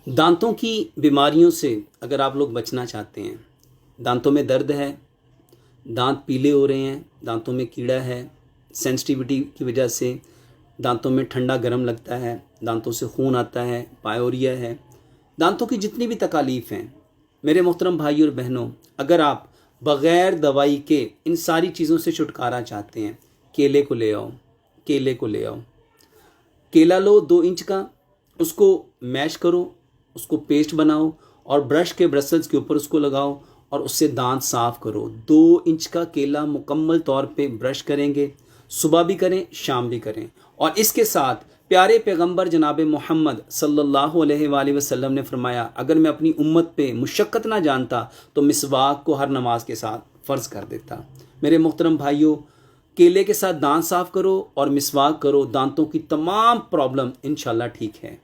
दांतों की बीमारियों से अगर आप लोग बचना चाहते हैं, दांतों में दर्द है, दांत पीले हो रहे हैं, दांतों में कीड़ा है, सेंसिटिविटी की वजह से दांतों में ठंडा गर्म लगता है, दांतों से खून आता है, पायोरिया है, दांतों की जितनी भी तकालीफ़ हैं, मेरे मोहतरम भाई और बहनों, अगर आप बग़ैर दवाई के इन सारी चीज़ों से छुटकारा चाहते हैं, केले को ले आओ, केले को ले आओ। केला लो 2 इंच का, उसको मैश करो, उसको पेस्ट बनाओ और ब्रश के ब्रसल्स के ऊपर उसको लगाओ और उससे दांत साफ़ करो। 2 इंच का केला मुकम्मल तौर पे ब्रश करेंगे, सुबह भी करें, शाम भी करें। और इसके साथ प्यारे पैगंबर जनाब मोहम्मद सल्लल्लाहु अलैहि वसल्लम ने फरमाया, अगर मैं अपनी उम्मत पे मुशक्क़त ना जानता तो मिसवाक को हर नमाज के साथ फ़र्ज़ कर देता। मेरे मोहतरम भाइयों, केले के साथ दांत साफ़ करो और मिसवाक करो, दांतों की तमाम प्रॉब्लम इंशाल्लाह ठीक है।